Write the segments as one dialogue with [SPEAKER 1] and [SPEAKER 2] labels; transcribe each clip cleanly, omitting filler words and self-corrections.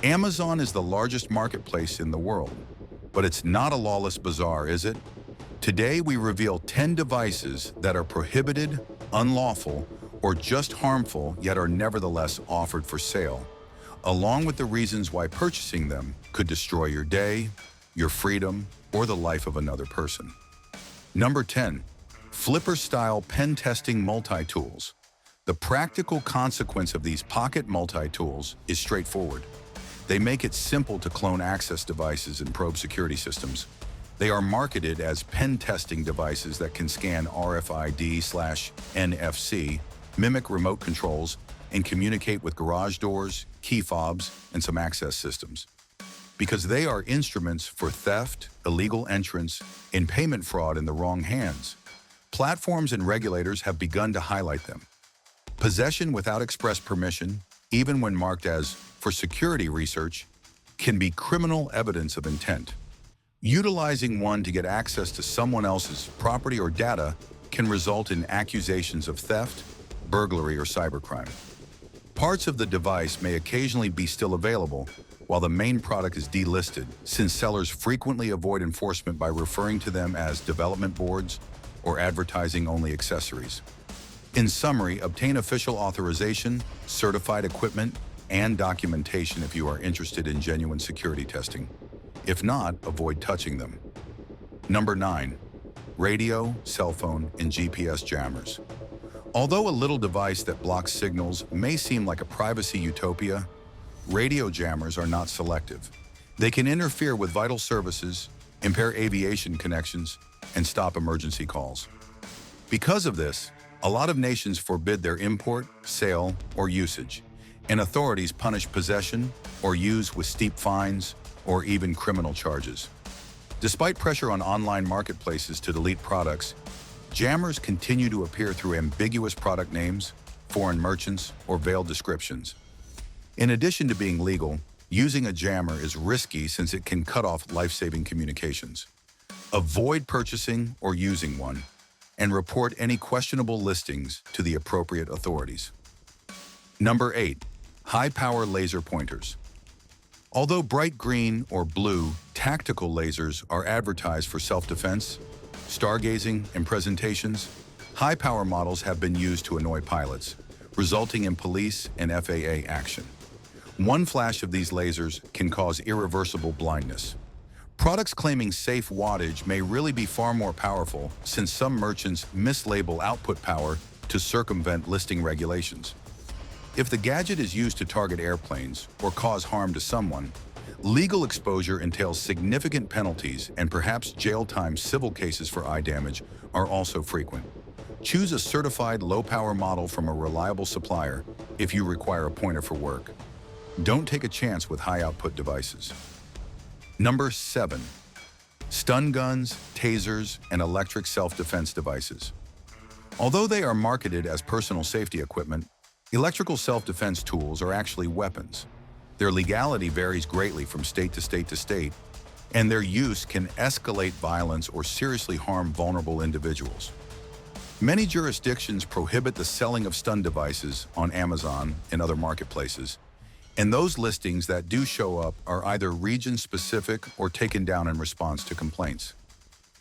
[SPEAKER 1] Amazon is the largest marketplace in the world, but it's not a lawless bazaar, is it? Today, we reveal 10 devices that are prohibited, unlawful, or just harmful, yet are nevertheless offered for sale, along with the reasons why purchasing them could destroy your day, your freedom, or the life of another person. Number 10. Flipper-style pen testing multi-tools. The practical consequence of these pocket multi-tools is straightforward. They make it simple to clone access devices and probe security systems. They are marketed as pen testing devices that can scan RFID/NFC, mimic remote controls, and communicate with garage doors, key fobs, and some access systems. Because they are instruments for theft, illegal entrance, and payment fraud in the wrong hands, platforms and regulators have begun to highlight them. Possession without express permission, even when marked as for security research, can be criminal evidence of intent. Utilizing one to get access to someone else's property or data can result in accusations of theft, burglary, or cybercrime. Parts of the device may occasionally be still available, while the main product is delisted, since sellers frequently avoid enforcement by referring to them as development boards or advertising-only accessories. In summary, obtain official authorization, certified equipment, and documentation if you are interested in genuine security testing. If not, avoid touching them. Number 9. Radio, cell phone, and GPS jammers. Although a little device that blocks signals may seem like a privacy utopia, radio jammers are not selective. They can interfere with vital services, impair aviation connections, and stop emergency calls. Because of this, a lot of nations forbid their import, sale, or usage, and authorities punish possession or use with steep fines or even criminal charges. Despite pressure on online marketplaces to delete products, jammers continue to appear through ambiguous product names, foreign merchants, or veiled descriptions. In addition to being legal, using a jammer is risky since it can cut off life-saving communications. Avoid purchasing or using one, and report any questionable listings to the appropriate authorities. Number 8. High-power laser pointers. Although bright green or blue tactical lasers are advertised for self-defense, stargazing, and presentations, high-power models have been used to annoy pilots, resulting in police and FAA action. One flash of these lasers can cause irreversible blindness. Products claiming safe wattage may really be far more powerful since some merchants mislabel output power to circumvent listing regulations. If the gadget is used to target airplanes or cause harm to someone, legal exposure entails significant penalties, and perhaps jail time. Civil cases for eye damage are also frequent. Choose a certified low-power model from a reliable supplier if you require a pointer for work. Don't take a chance with high-output devices. Number 7. Stun guns, tasers, and electric self-defense devices. Although they are marketed as personal safety equipment, electrical self-defense tools are actually weapons. Their legality varies greatly from state to state to state, and their use can escalate violence or seriously harm vulnerable individuals. Many jurisdictions prohibit the selling of stun devices on Amazon and other marketplaces, and those listings that do show up are either region-specific or taken down in response to complaints.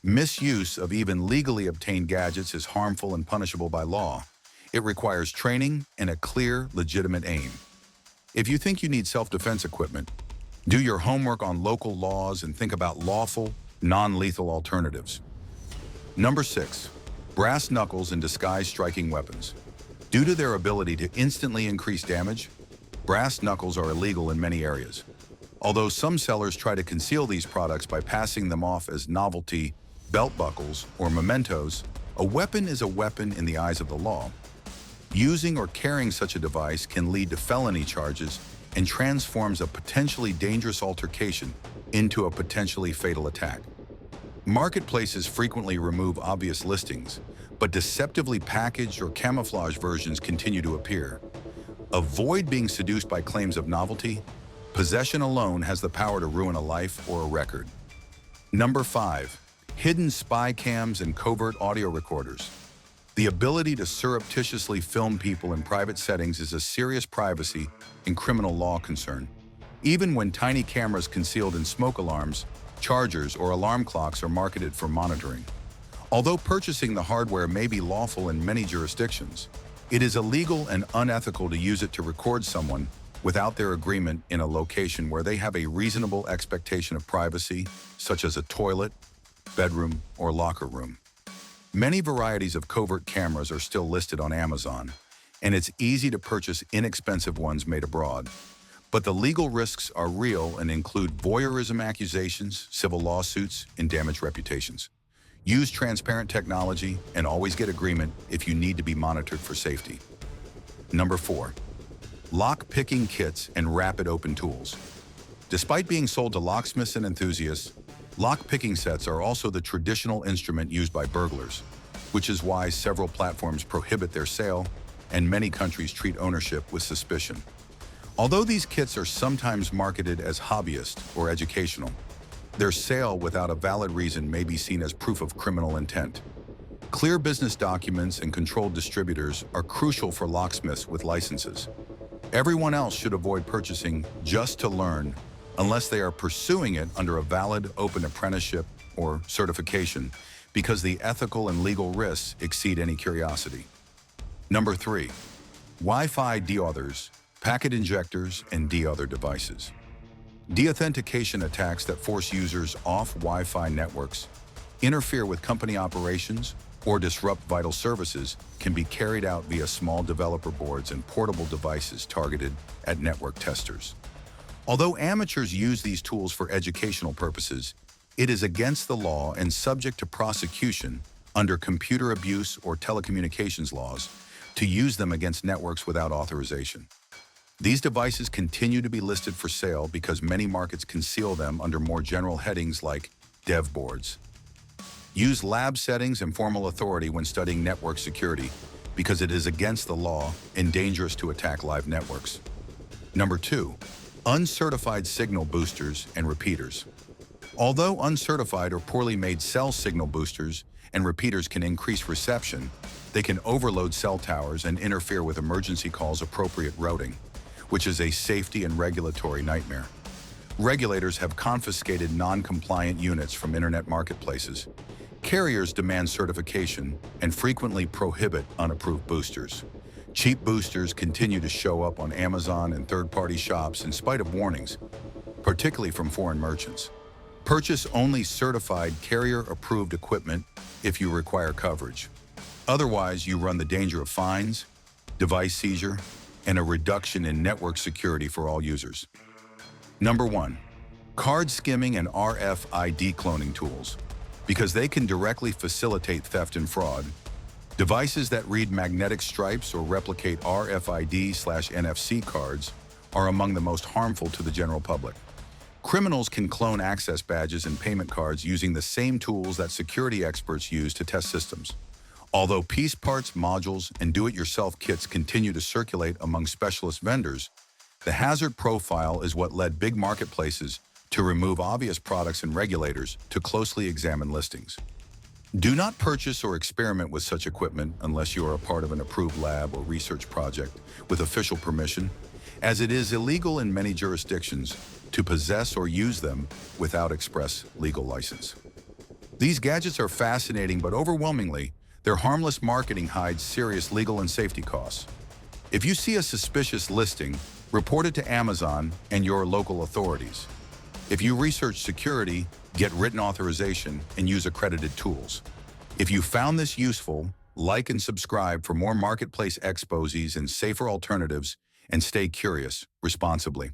[SPEAKER 1] Misuse of even legally obtained gadgets is harmful and punishable by law. It requires training and a clear, legitimate aim. If you think you need self-defense equipment, do your homework on local laws and think about lawful, non-lethal alternatives. Number 6. Brass knuckles and disguised striking weapons. Due to their ability to instantly increase damage, brass knuckles are illegal in many areas. Although some sellers try to conceal these products by passing them off as novelty, belt buckles, or mementos, a weapon is a weapon in the eyes of the law. Using or carrying such a device can lead to felony charges and transforms a potentially dangerous altercation into a potentially fatal attack. Marketplaces frequently remove obvious listings, but deceptively packaged or camouflaged versions continue to appear. Avoid being seduced by claims of novelty. Possession alone has the power to ruin a life or a record. Number 5. Hidden spy cams and covert audio recorders. The ability to surreptitiously film people in private settings is a serious privacy and criminal law concern. Even when tiny cameras concealed in smoke alarms, chargers, or alarm clocks are marketed for monitoring. Although purchasing the hardware may be lawful in many jurisdictions, it is illegal and unethical to use it to record someone without their agreement in a location where they have a reasonable expectation of privacy, such as a toilet, bedroom, or locker room. Many varieties of covert cameras are still listed on Amazon, and it's easy to purchase inexpensive ones made abroad. But the legal risks are real and include voyeurism accusations, civil lawsuits, and damaged reputations. Use transparent technology and always get agreement if you need to be monitored for safety. Number 4. Lock-picking kits and rapid open tools. Despite being sold to locksmiths and enthusiasts, lock-picking sets are also the traditional instrument used by burglars, which is why several platforms prohibit their sale and many countries treat ownership with suspicion. Although these kits are sometimes marketed as hobbyist or educational, their sale without a valid reason may be seen as proof of criminal intent. Clear business documents and controlled distributors are crucial for locksmiths with licenses. Everyone else should avoid purchasing just to learn unless they are pursuing it under a valid open apprenticeship or certification, because the ethical and legal risks exceed any curiosity. Number 3. Wi-Fi deauthors, packet injectors, and deauthor devices. Deauthentication attacks that force users off Wi-Fi networks, interfere with company operations, or disrupt vital services can be carried out via small developer boards and portable devices targeted at network testers. Although amateurs use these tools for educational purposes, it is against the law and subject to prosecution under computer abuse or telecommunications laws to use them against networks without authorization. These devices continue to be listed for sale because many markets conceal them under more general headings like dev boards. Use lab settings and formal authority when studying network security because it is against the law and dangerous to attack live networks. Number 2. Uncertified signal boosters and repeaters. Although uncertified or poorly made cell signal boosters and repeaters can increase reception, they can overload cell towers and interfere with emergency calls' appropriate routing, which is a safety and regulatory nightmare. Regulators have confiscated non-compliant units from internet marketplaces. Carriers demand certification and frequently prohibit unapproved boosters. Cheap boosters continue to show up on Amazon and third-party shops in spite of warnings, particularly from foreign merchants. Purchase only certified carrier-approved equipment if you require coverage. Otherwise, you run the danger of fines, device seizure, and a reduction in network security for all users. Number 1. Card skimming and RFID cloning tools. Because they can directly facilitate theft and fraud, devices that read magnetic stripes or replicate RFID/NFC cards are among the most harmful to the general public. Criminals can clone access badges and payment cards using the same tools that security experts use to test systems. Although piece parts, modules, and do-it-yourself kits continue to circulate among specialist vendors, the hazard profile is what led big marketplaces to remove obvious products and regulators to closely examine listings. Do not purchase or experiment with such equipment unless you are a part of an approved lab or research project with official permission, as it is illegal in many jurisdictions to possess or use them without express legal license. These gadgets are fascinating, but overwhelmingly, their harmless marketing hides serious legal and safety costs. If you see a suspicious listing, report it to Amazon and your local authorities. If you research security, get written authorization and use accredited tools. If you found this useful, like and subscribe for more marketplace exposés and safer alternatives, and stay curious responsibly.